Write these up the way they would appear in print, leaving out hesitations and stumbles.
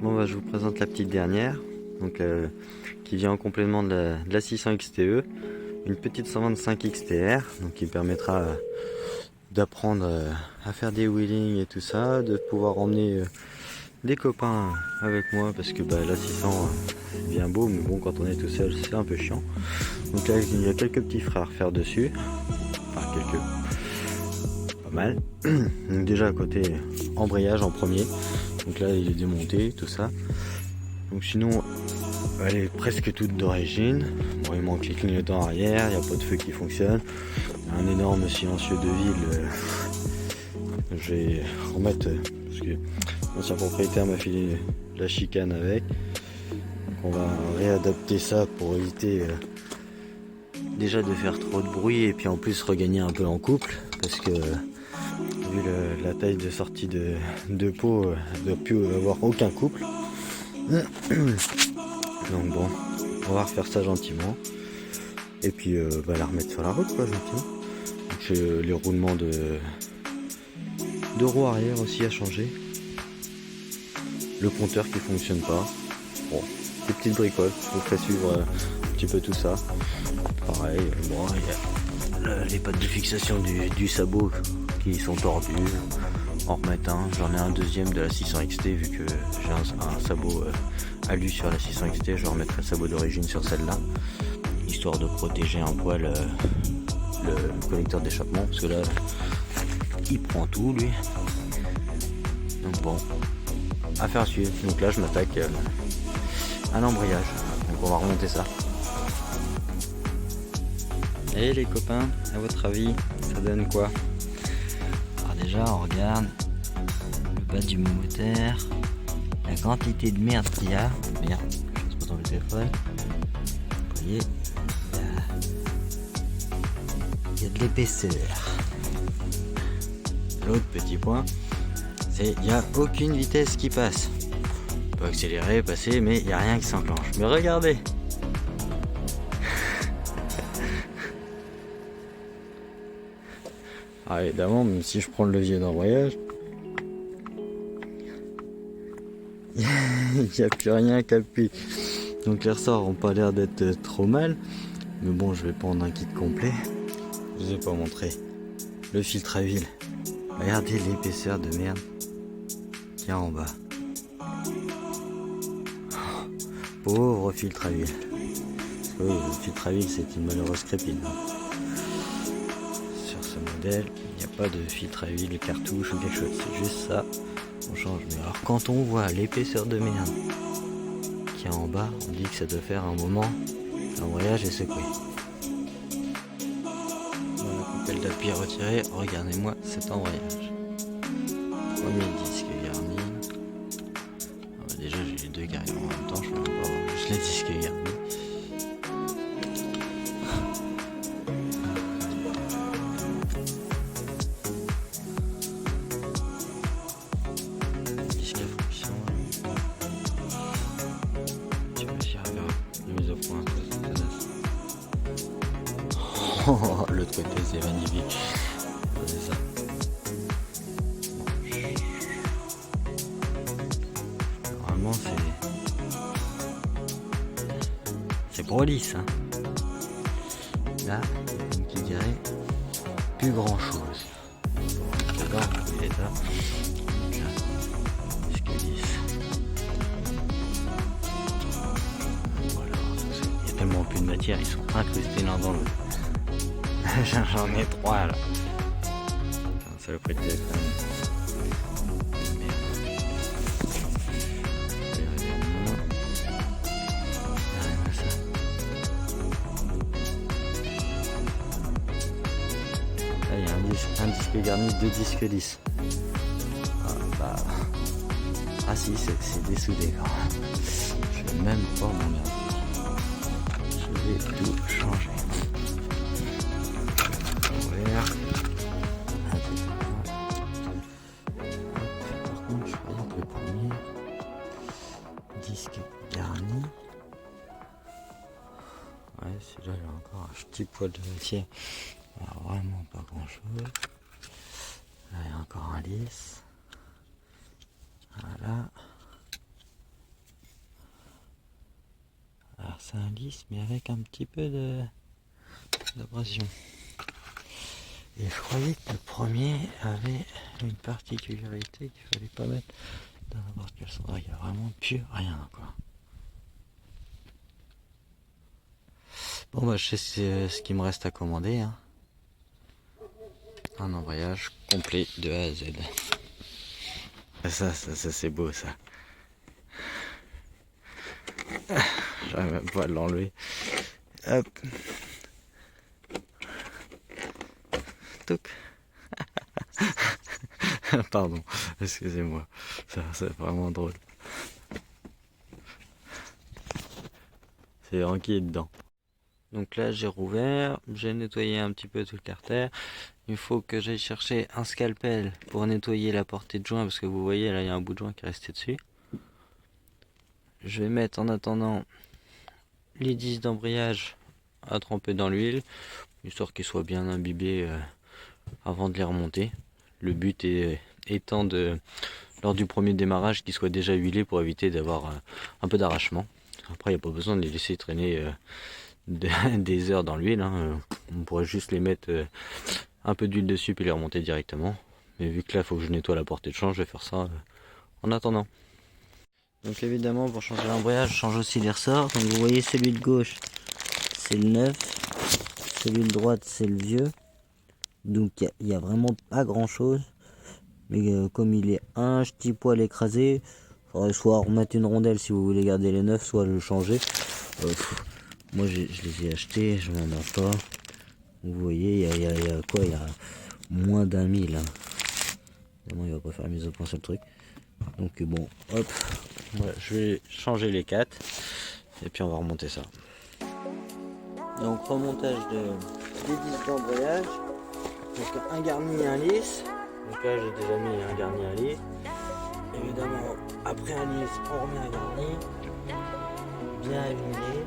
Bon bah je vous présente la petite dernière, donc qui vient en complément de la 600 XTE, une petite 125 XTR, donc qui permettra d'apprendre à faire des wheelings et tout ça, de pouvoir emmener des copains avec moi, parce que la 600 c'est bien beau, mais bon, quand on est tout seul c'est un peu chiant. Donc là il y a quelques petits freins à refaire dessus, enfin quelques, pas mal. Donc déjà à côté embrayage en premier, donc là il est démonté, tout ça. Donc sinon elle est presque toute d'origine. Bon, il manque les clignotants arrière, il n'y a pas de feu qui fonctionne, un énorme silencieux de ville. Je vais remettre, parce que l'ancien propriétaire m'a filé la chicane avec, donc on va réadapter ça pour éviter déjà de faire trop de bruit, et puis en plus regagner un peu en couple, parce que vu la taille de sortie de peau, il ne doit plus avoir aucun couple. Donc bon, on va refaire ça gentiment, et puis la remettre sur la route quoi, gentiment. Donc j'ai les roulements de roue arrière aussi à changer, le compteur qui fonctionne pas. Bon, des petites bricoles, je vous ferai suivre un petit peu tout ça. Pareil, bon, il y a les pattes de fixation du sabot qui sont tordues, en remettre un. J'en ai un deuxième de la 600 XT, vu que j'ai un sabot alu sur la 600 XT, je vais remettre un sabot d'origine sur celle-là, histoire de protéger un poil le collecteur d'échappement, parce que là il prend tout lui. Donc bon, affaire à suivre. Donc là je m'attaque à l'embrayage, donc on va remonter ça. Et les copains, à votre avis ça donne quoi? Alors déjà on regarde le bas du moteur, la quantité de merde qu'il y a. Merde, je pose tomber le téléphone. Vous voyez, il y a de l'épaisseur. L'autre petit point, c'est qu'il n'y a aucune vitesse qui passe. On peut accélérer, passer, mais il n'y a rien qui s'enclenche. Mais regardez. Ah, évidemment, même si je prends le levier d'embrayage, il n'y a plus rien qui appuie. Donc les ressorts n'ont pas l'air d'être trop mal. Mais bon, je vais prendre un kit complet. Je vous ai pas montré le filtre à huile. Regardez l'épaisseur de merde qu'il y a en bas. Oh, pauvre filtre à huile. Parce que oui, le filtre à huile c'est une malheureuse crépine. Sur ce modèle, il n'y a pas de filtre à huile, cartouche ou quelque chose. C'est juste ça. On change. Mais alors quand on voit l'épaisseur de merde qu'il y a en bas, on dit que ça doit faire un moment. L'embrayage est secoué. Pelle d'appui retirée, regardez-moi cet embrayage. Premier disque garni. Déjà j'ai les deux garnis en même temps, je peux même pas voir juste les disques garnis. Disque à fonction. Tu peux aussi avoir une mise au point. Oh, l'autre côté c'est magnifique. C'est ça. Normalement c'est prolixe. Hein. Là, qui dirait plus grand chose. D'accord, il est là. Disque 10. Voilà. Il y a tellement plus de matière, ils sont incrustés l'un dans l'autre. J'en ai 3 là. Ça le prix de téléphone. Merde. Là il y a un disque garni, 2 disques lisses. Ah si, c'est dessoudé quand même. Je vais même pas m'emmerder. Je vais tout changer. Par contre, je croyais que le premier un petit poil de matière. Alors, vraiment pas grand chose. Là il y a encore un lisse. Voilà. Alors c'est un lisse mais avec un petit peu d'abrasion. Et je croyais que le premier avait une particularité qu'il fallait pas mettre dans n'importe quel sens. Il y a vraiment plus rien quoi. Bon bah je sais ce qu'il me reste à commander. Hein. Un embrayage complet de A à Z. Ça c'est beau ça. J'arrive même pas à l'enlever. Hop. Touc. Pardon, excusez-moi. Ça c'est vraiment drôle. C'est Ranky dedans. Donc là j'ai rouvert, j'ai nettoyé un petit peu tout le carter. Il faut que j'aille chercher un scalpel pour nettoyer la portée de joint parce que vous voyez là il y a un bout de joint qui est resté dessus. Je vais mettre en attendant les disques d'embrayage à tremper dans l'huile, histoire qu'ils soient bien imbibés avant de les remonter. Le but étant lors du premier démarrage qu'ils soient déjà huilés pour éviter d'avoir un peu d'arrachement. Après il n'y a pas besoin de les laisser traîner des heures dans l'huile. Hein. On pourrait juste les mettre un peu d'huile dessus puis les remonter directement. Mais vu que là il faut que je nettoie la portée de change, je vais faire ça en attendant. Donc évidemment pour changer l'embrayage, je change aussi les ressorts. Donc vous voyez celui de gauche c'est le neuf, celui de droite c'est le vieux. Donc il n'y a vraiment pas grand chose. Mais comme il est un petit poil écrasé, il faudrait soit remettre une rondelle si vous voulez garder les neufs, soit le changer. Moi je les ai achetés, je m'en ai pas. Vous voyez, il y a quoi? Il y a moins d'1 000. Hein. Évidemment, il va pas faire la mise au point sur le truc. Donc bon, hop, voilà, je vais changer les 4 et puis on va remonter ça. Donc remontage des disques d'embrayage. Donc un garni et un lisse. Donc là j'ai déjà mis un garni et un lisse. Évidemment, après un lisse, on remet un garni. Bien huilé.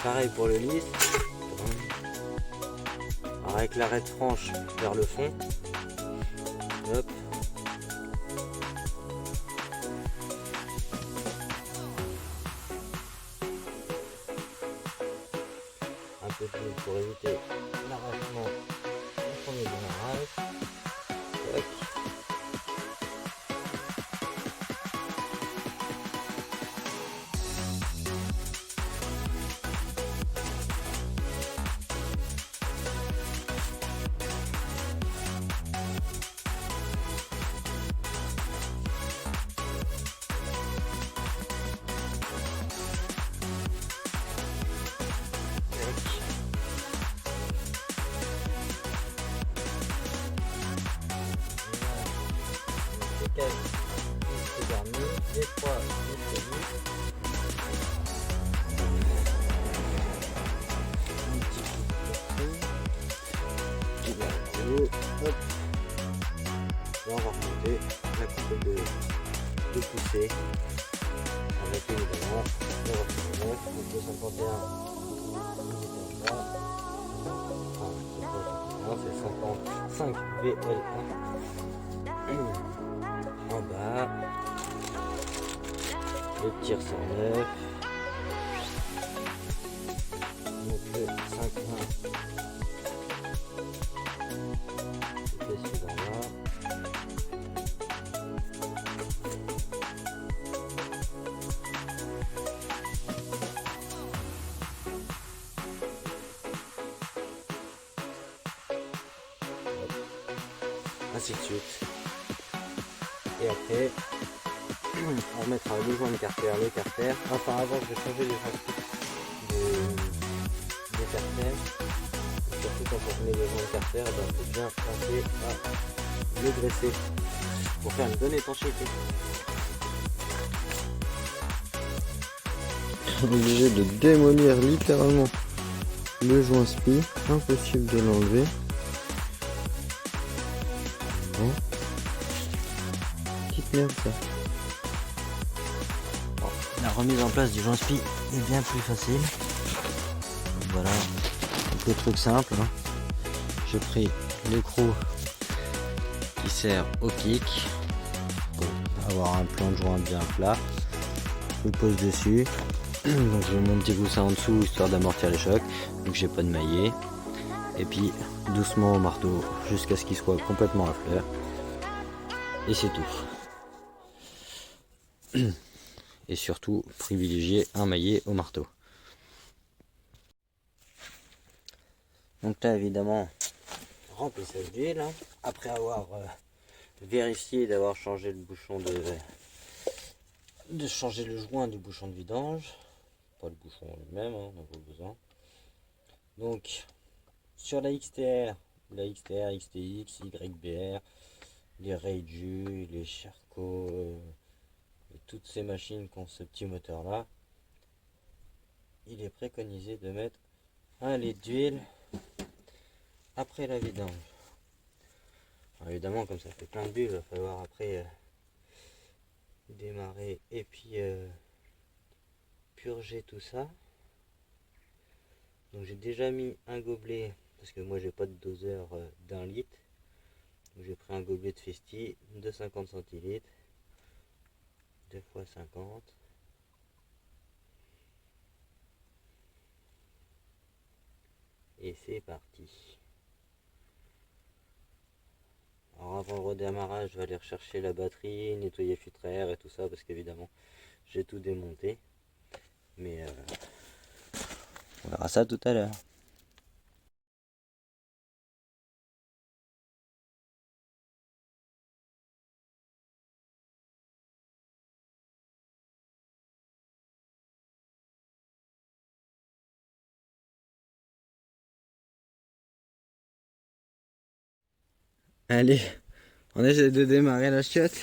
Pareil pour le lisse. Alors avec l'arête franche vers le fond. Hop. Un peu d'huile pour éviter l'arrachement au premier démarrage. Tac. Les garnis, les 3 hop. Là on va remonter la coupe de poussée avec évidemment le reflet 251 c'est 55 VL1 en bas le petit ressort neuf donc le 5-1 c'est celui d'en bas. Ainsi de suite. Et après, on remettra le joint de carter, le carter. Enfin, avant, je vais changer les joints des carters. Surtout quand on met le joint de carter, il faut bien penser à le graisser pour faire une bonne étanchéité. Obligé de démolir littéralement le joint spi, impossible de l'enlever. Bon. Petite merde ça. Bon, la remise en place du joint-spi est bien plus facile. Donc voilà, le truc simple. Hein. J'ai pris le croc qui sert au kick pour avoir un plan de joint bien plat. Je le pose dessus. Donc je mets mon petit coussin en dessous histoire d'amortir les chocs. Donc j'ai pas de maillet. Et puis doucement au marteau jusqu'à ce qu'il soit complètement à fleur. Et c'est tout. Et surtout privilégier un maillet au marteau. Donc là évidemment remplissage d'huile, hein. Après avoir vérifié d'avoir changé le bouchon de changer le joint du bouchon de vidange, pas le bouchon lui-même, hein, on n'a pas besoin. Donc sur la XTR, XTX, YBR, les Reiju, les Sherco, et toutes ces machines qui ont ce petit moteur là, il est préconisé de mettre 1 litre d'huile après la vidange. Alors évidemment, comme ça fait plein de bulles, il va falloir après démarrer et puis purger tout ça. Donc j'ai déjà mis un gobelet, parce que moi j'ai pas de doseur d'1 litre. Donc j'ai pris un gobelet de Festi de 50 centilitres, 2 fois 50. Et c'est parti. Alors avant le redémarrage, je vais aller rechercher la batterie, nettoyer le filtre à air et tout ça, parce qu'évidemment j'ai tout démonté. Mais on verra ça tout à l'heure. Allez, on essaie de démarrer la chiotte.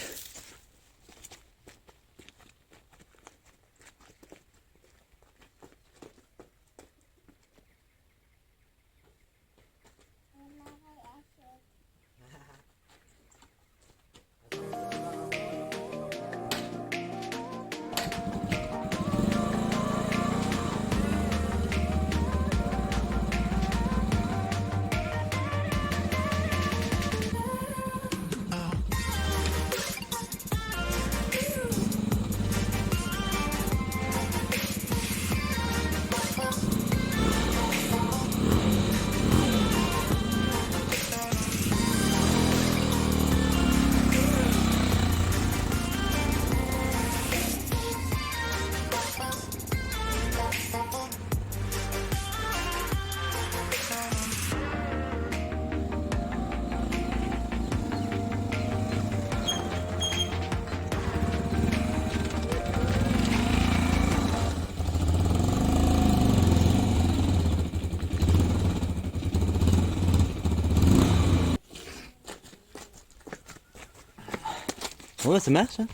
Ouais, ça marche hein.